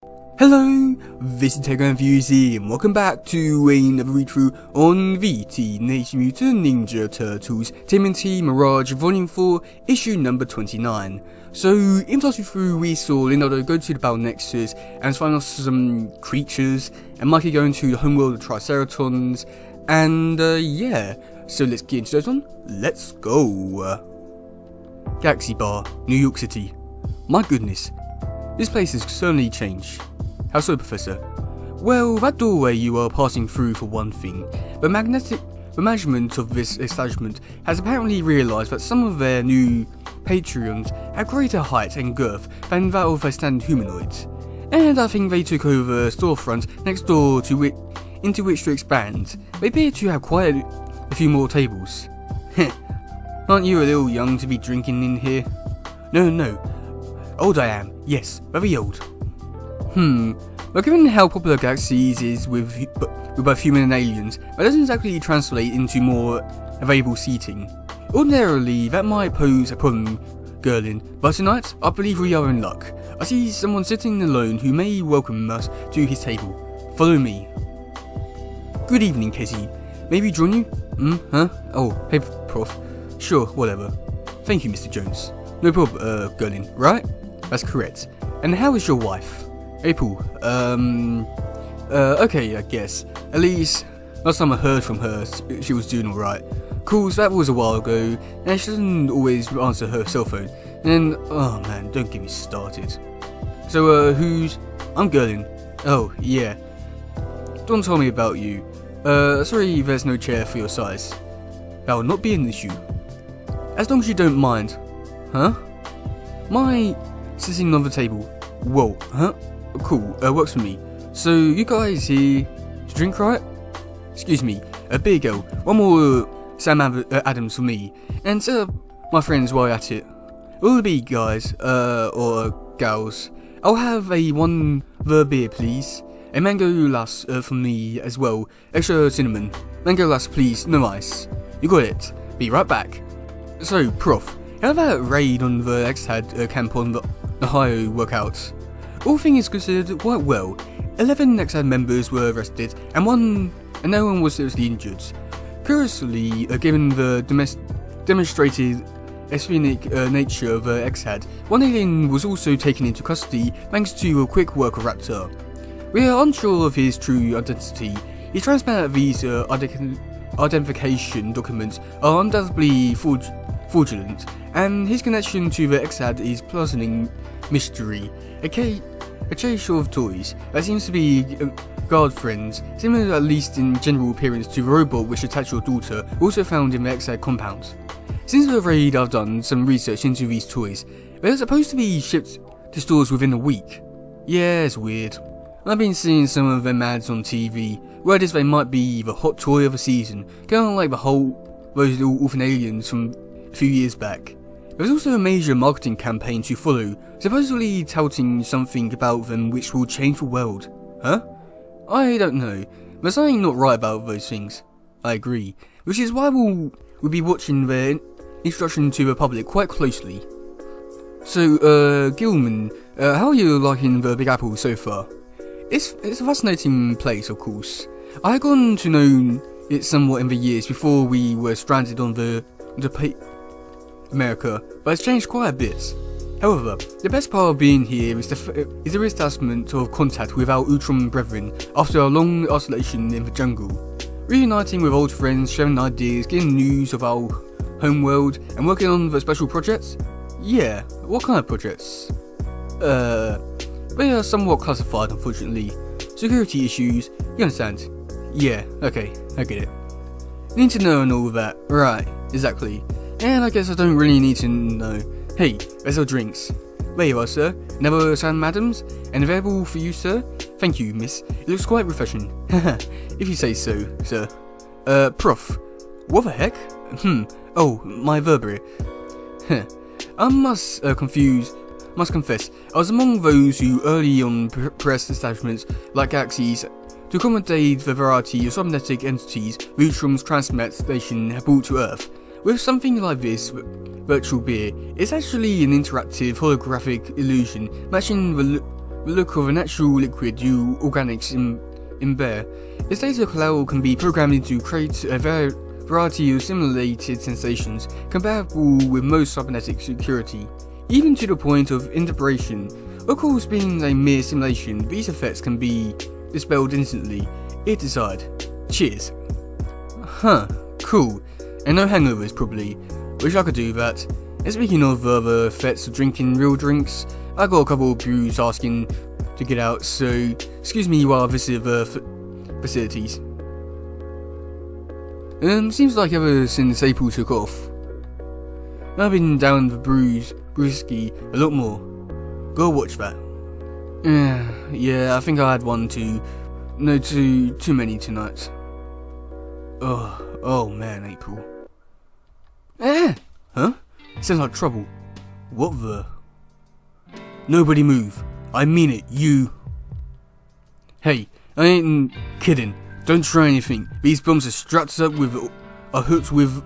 Hello, this is teddygaming and welcome back to another read-through on the Teenage Mutant Ninja Turtles TMNT Mirage Volume 4, issue number 29. So, in the last read-through we saw Leonardo go to the Battle Nexus and find us some creatures, and Mikey going to the homeworld of Triceratons, and yeah, so let's get into this one. Let's go. Galaxy Bar, New York City. My goodness, this place has certainly changed. How so, Professor? Well, that doorway you are passing through for one thing. The management of this establishment has apparently realised that some of their new patrons have greater height and girth than that of their standard humanoids. And I think they took over a storefront next door into which to expand. They appear to have quite a few more tables. Heh. Aren't you a little young to be drinking in here? No. Old I am, yes, very old. But given how popular Galaxies is with both human and aliens, that doesn't exactly translate into more available seating. Ordinarily, that might pose a problem, Gerlin, but tonight, I believe we are in luck. I see someone sitting alone who may welcome us to his table. Follow me. Good evening, Casey. May we join you? Huh? Oh, hey, Prof. Sure, whatever. Thank you, Mr. Jones. No problem, Gerlin, right? That's correct. And how is your wife? April, okay, I guess. At least, last time I heard from her, she was doing alright. Course, that was a while ago, and she doesn't always answer her cell phone. And, oh man, don't get me started. So, I'm Gerlin. Oh, yeah. Don't tell me about you. Sorry there's no chair for your size. That will not be an issue. As long as you don't mind. Huh? My sitting on the table. Whoa, huh? Cool, works for me. So, you guys here to drink, right? Excuse me, a beer girl. One more Sam Adams for me. And my friends while at it. All the big guys, or gals. I'll have one beer, please. A mango lass for me as well. Extra cinnamon. Mango lass, please, no ice. You got it. Be right back. So, Prof, how that raid on the X-Had camp on the Ohio work out? All things considered quite well. 11 X-Had members were arrested, and no one was seriously injured. Curiously, given the demonstrated espionage nature of X-Had, one alien was also taken into custody thanks to a quick work of Raptor. We are unsure of his true identity. His transplant visa identification documents are undoubtedly fraudulent, and his connection to the X-Had is puzzling mystery. A chase of toys that seems to be guard friends, similar at least in general appearance to the robot which attacked your daughter, also found in the X-Had compound. Since the raid, I've done some research into these toys. They're supposed to be shipped to stores within a week. Yeah, it's weird. I've been seeing some of them ads on TV. Word is they might be the hot toy of the season, kind of like those little orphan aliens from a few years back. There's also a major marketing campaign to follow, supposedly touting something about them which will change the world. Huh? I don't know. There's something not right about those things. I agree. Which is why we'll be watching their introduction to the public quite closely. So, Gilman, how are you liking the Big Apple so far? It's a fascinating place, of course. I had gotten to know it somewhat in the years before we were stranded on the America, but it's changed quite a bit. However, the best part of being here is the reestablishment of contact with our Ultron brethren after a long isolation in the jungle. Reuniting with old friends, sharing ideas, getting news of our homeworld, and working on the special projects? Yeah, what kind of projects? They are somewhat classified, unfortunately. Security issues, you understand? Yeah, okay, I get it. Need to know and all of that, right, exactly. And I guess I don't really need to know. Hey, there's our drinks. There you are, sir. Another Sam Adams, and available for you, sir. Thank you, miss. It looks quite refreshing. Haha, if you say so, sir. Prof. What the heck? Oh, my Verbery. I must confess, I was among those who early on pressed establishments like Galaxies to accommodate the variety of cybernetic entities Ultron's transplant station had brought to Earth. With something like this virtual beer, it's actually an interactive holographic illusion matching the the look of a natural liquid you organics in bear. Its data collateral can be programmed to create a variety of simulated sensations compatible with most cybernetic security, even to the point of integration. Of course, being a mere simulation, these effects can be dispelled instantly, if desired. Cheers. Huh, cool. And no hangovers, probably. Wish I could do that. And speaking of other effects of drinking real drinks, I got a couple of brews asking to get out, so excuse me while I visit the facilities. Seems like ever since April took off, I've been down the brewski a lot more. Go watch that. Yeah, I think I had one too many tonight. Oh man, April. Huh? Sounds like trouble. What the? Nobody move. I mean it, you. Hey, I ain't kidding. Don't try anything. These bombs are strapped up with hooked with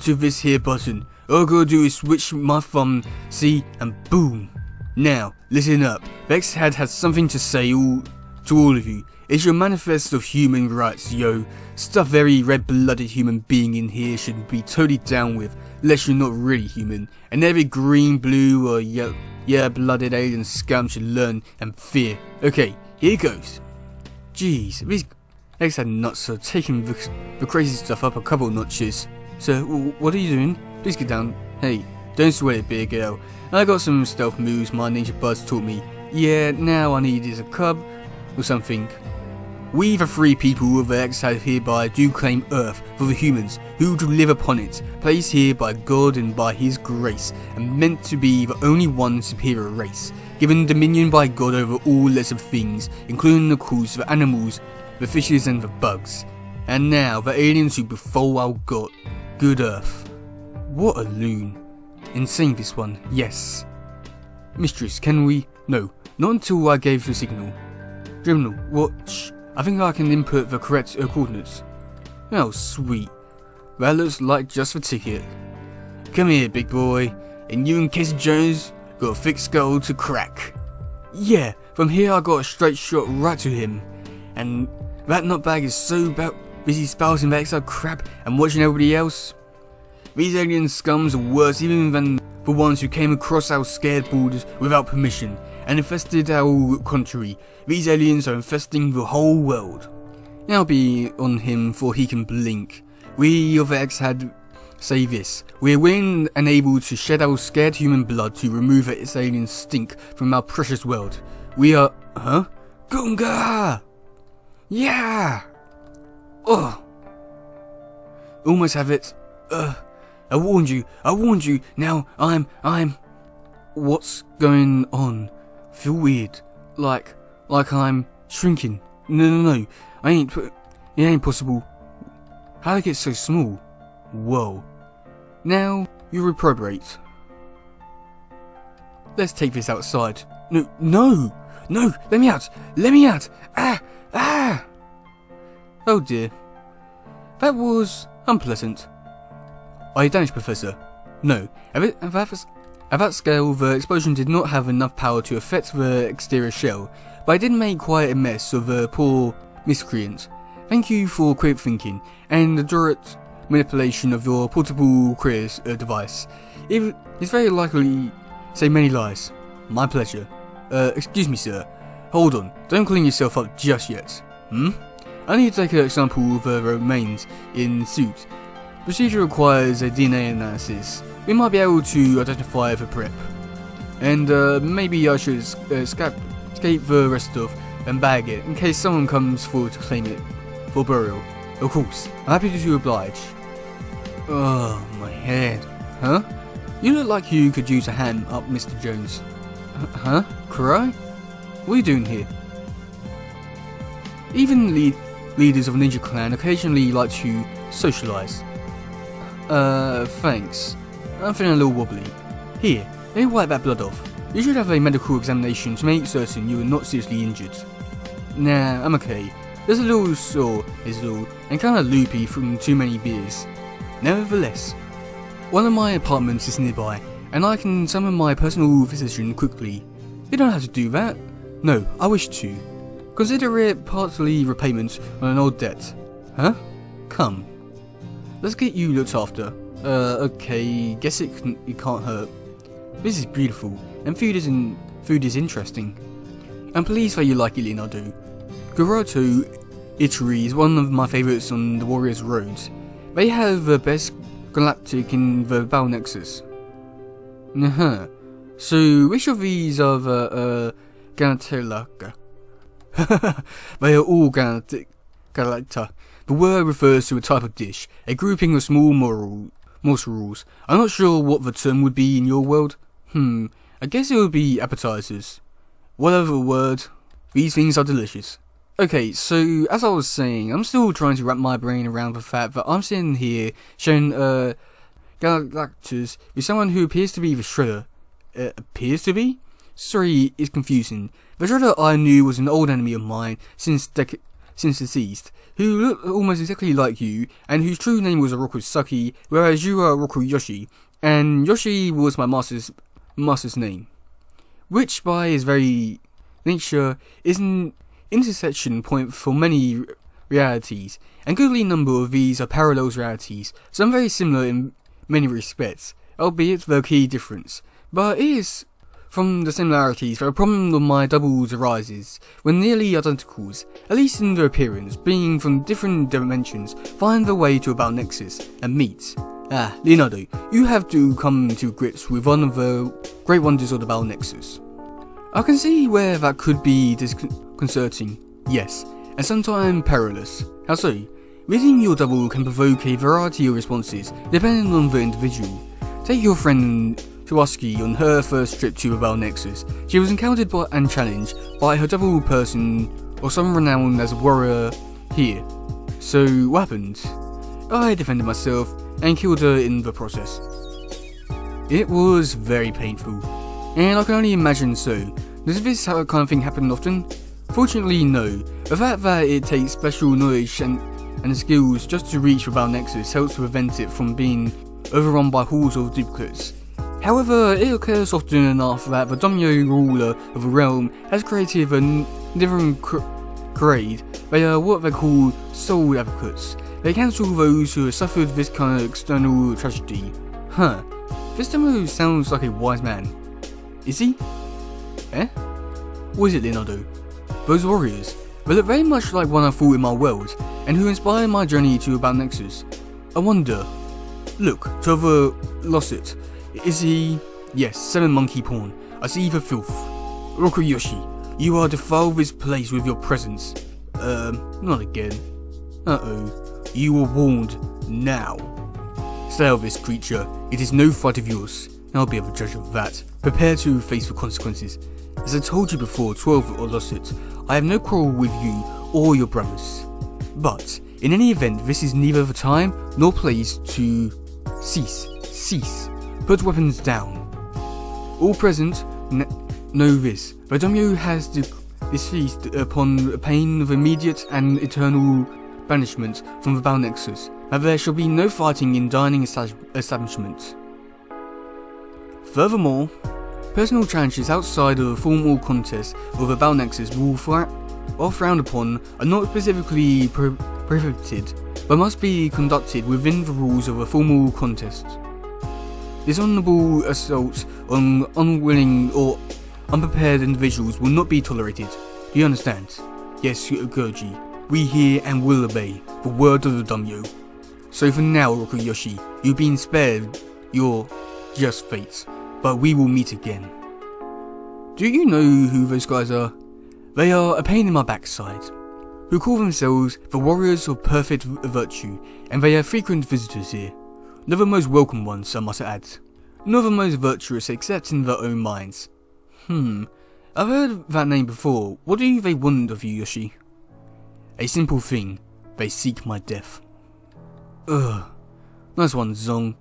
to this here button. All I gotta do is switch my thumb, see, and boom. Now, listen up. Vex has something to say to all of you. It's your manifest of human rights, yo. Stuff very red-blooded human being in here should be totally down with, unless you're not really human. And every green, blue, or blooded alien scum should learn and fear. Okay, here goes. Jeez, these Vex had nuts are taking the crazy stuff up a couple notches. So, what are you doing? Please get down. Hey, don't sweat it, big girl. I got some stealth moves my ninja buds taught me. Yeah, now I need is a cub or something. We, the free people of the X, have hereby do claim Earth for the humans who do live upon it, placed here by God and by His grace, and meant to be the only one superior race, given dominion by God over all lesser things, including of course the animals, the fishes and the bugs. And now the aliens who befall our God, good Earth. What a loon. Insane this one, yes. Mistress, can we? No, not until I gave the signal. Criminal, what? Shh. I think I can input the correct coordinates. Oh, sweet. That looks like just the ticket. Come here, big boy. And you and Casey Jones got a thick skull to crack. Yeah, from here I got a straight shot right to him. And that nutbag is so busy spouting that extra crap and watching everybody else. These alien scums are worse even than the ones who came across our scared borders without permission and infested our country. These aliens are infesting the whole world. Now be on him for he can blink. We of X had say this. We are willing and able to shed our scared human blood to remove its alien stink from our precious world. We are... Huh? Gunga! Yeah! Oh! Almost have it. I warned you. Now I'm... What's going on? Feel weird. Like I'm shrinking. No. It ain't possible. How'd I get so small? Whoa. Now, you reprobate. Let's take this outside. No! Let me out! Ah! Oh dear. That was unpleasant. Are you damaged, Professor? No. At that scale, the explosion did not have enough power to affect the exterior shell, but I did make quite a mess of the poor miscreant. Thank you for quick thinking, and the direct manipulation of your portable career device. It is very likely say many lies. My pleasure. Excuse me, sir. Hold on, don't clean yourself up just yet. I need to take an example of the remains in the suit. Procedure requires a DNA analysis. We might be able to identify the prep. And maybe I should escape the rest of and bag it in case someone comes forward to claim it for burial. Of course, I'm happy to oblige. Oh, my head. Huh? You look like you could use a hand up, Mr. Jones. Huh? Cry? What are you doing here? Even leaders of a ninja clan occasionally like to socialise. Thanks. I'm feeling a little wobbly. Here, let me wipe that blood off. You should have a medical examination to make certain you are not seriously injured. Nah, I'm okay. There's a little sore, and kinda loopy from too many beers. Nevertheless, one of my apartments is nearby, and I can summon my personal physician quickly. You don't have to do that. No, I wish to. Consider it partly repayment on an old debt. Huh? Come. Let's get you looked after. Okay, guess it can't hurt. This is beautiful, and food is interesting. I'm pleased that you like it, Leonardo. Garato Italy is one of my favourites on the Warriors Roads. They have the best galactic in the Battle Nexus. So, which of these are the Galactica? They are all Galacta. The word refers to a type of dish, a grouping of small morsels. I'm not sure what the term would be in your world. I guess it would be appetizers. Whatever the word, these things are delicious. Okay, so as I was saying, I'm still trying to wrap my brain around the fact that I'm sitting here showing Galactus with someone who appears to be the Shredder. Appears to be? Sorry, it's confusing. The Shredder I knew was an old enemy of mine since deceased, who looked almost exactly like you, and whose true name was Oroku Saki, whereas you are Oroku Yoshi, and Yoshi was my master's name. Which, by its very nature, is an intersection point for many realities, and a goodly number of these are parallel realities, some very similar in many respects, albeit the key difference. But it is from the similarities that a problem of my doubles arises, when nearly identicals, at least in their appearance, being from different dimensions, find their way to a Battle Nexus and meet. Leonardo, you have to come to grips with one of the great wonders of the Battle Nexus. I can see where that could be disconcerting, yes, and sometimes perilous. How so? Meeting your double can provoke a variety of responses, depending on the individual. Take your friend Shuaski on her first trip to the Battle Nexus. She was encountered by and challenged by her double person, or someone renowned as a warrior here. So, what happened? I defended myself and killed her in the process. It was very painful, and I can only imagine so. Does this kind of thing happen often? Fortunately, no. The fact that it takes special knowledge and skills just to reach the Battle Nexus helps to prevent it from being overrun by hordes of duplicates. However, it occurs often enough that the Domyo ruler of a realm has created a different grade. They are what they call soul advocates. They counsel those who have suffered this kind of external tragedy. This demo sounds like a wise man. Is he? What is it, Leonardo? Those warriors. They look very much like one I fought in my world, and who inspired my journey to Battle Nexus. I wonder. Look, Trevor Losset. Is he? Yes, 7 monkey pawn. I see the filth. Rokuyoshi, you are defiled this place with your presence. Not again. You were warned. Now. Stay out of this, creature. It is no fight of yours. I'll be the judge of that. Prepare to face the consequences. As I told you before, 12 or Losset, I have no quarrel with you or your brothers. But, in any event, this is neither the time nor place to cease. Put weapons down. All present know this. The Domyo has deceased upon pain of immediate and eternal banishment from the Battle Nexus, and there shall be no fighting in dining establishments. Furthermore, personal challenges outside of a formal contest of the Battle Nexus while frowned upon are not specifically prohibited, but must be conducted within the rules of a formal contest. Dishonourable assaults on unwilling or unprepared individuals will not be tolerated. Do you understand? Yes, Gurji. We hear and will obey the word of the Domyo. So for now, Rokuyoshi, you've been spared your just fate, but we will meet again. Do you know who those guys are? They are a pain in my backside, who call themselves the Warriors of Perfect Virtue, and they are frequent visitors here. Not the most welcome ones, I must add. Not the most virtuous, except in their own minds. I've heard that name before. What do they want of you, Yoshi? A simple thing. They seek my death. Nice one, Zong.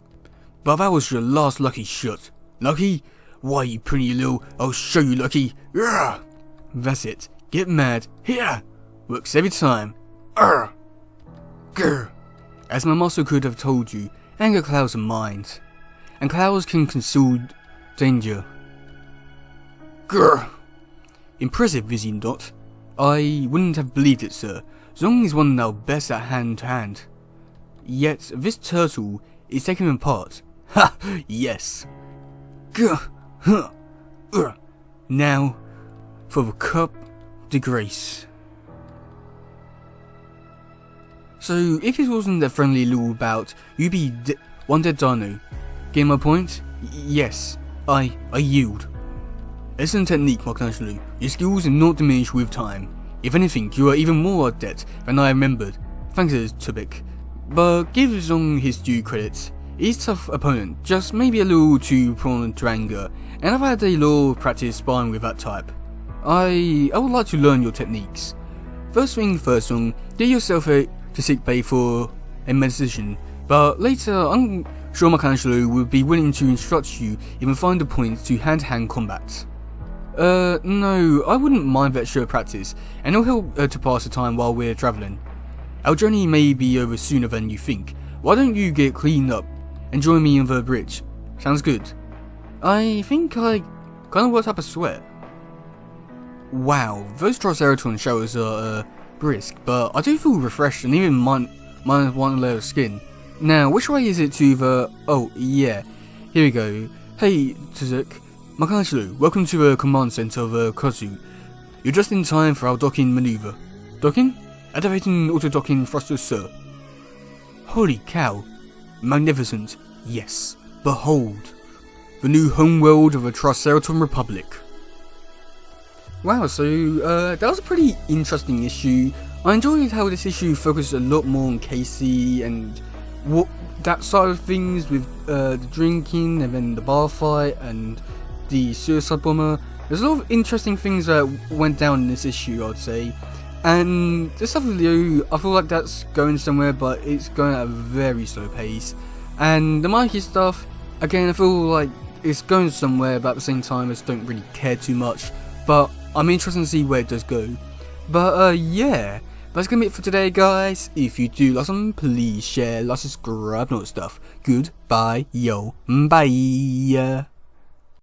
But that was your last lucky shot. Lucky? Why, you pretty little, I'll show you lucky. Urgh! That's it. Get mad. Here! Works every time. Grr! As my master could have told you, anger clouds the mind, and clouds can conceal danger. Grr! Impressive, is he not? I wouldn't have believed it, sir. Zong is one now best at hand to hand. Yet this turtle is taken him apart. Ha! Yes. Gah! Huh! Now, for the cup de grace. So, if it wasn't a friendly little bout, you'd be one dead dino. Get my point? Yes, I yield. Excellent technique, Michelangelo. Your skills are not diminished with time. If anything, you are even more adept than I remembered. Thanks, Tubik. But give Zong his due credit. He's a tough opponent, just maybe a little too prone to anger, and I've had a lot of practice sparring with that type. I would like to learn your techniques. First thing first, Zong, get yourself to sick bay for a meditation, but later I'm sure Michelangelo will be willing to instruct you even find the point to hand-to-hand combat. No, I wouldn't mind that show practice, and it'll help to pass the time while we're travelling. Our journey may be over sooner than you think. Why don't you get cleaned up and join me on the bridge? Sounds good. I think I kind of worked up a sweat. Wow, those Triceratops showers are brisk, but I do feel refreshed and even minus one layer of skin. Now, which way is it to the... Oh, yeah. Here we go. Hey, Tzuk. Michelangelo, welcome to the command center of Kazu. You're just in time for our docking maneuver. Docking? Activating auto-docking thrusters, sir. Holy cow. Magnificent. Yes. Behold. The new homeworld of the Triceratops Republic. Wow, so that was a pretty interesting issue. I enjoyed how this issue focused a lot more on Casey and what that side of things with the drinking and then the bar fight and the suicide bomber. There's a lot of interesting things that went down in this issue, I'd say. And the stuff with Leo, I feel like that's going somewhere, but it's going at a very slow pace. And the Mikey stuff, again, I feel like it's going somewhere, but at the same time I just don't really care too much. But I'm interested to see where it does go. But yeah, that's gonna be it for today, guys. If you do like something, please share, like, subscribe, and all that stuff. Goodbye, yo, bye.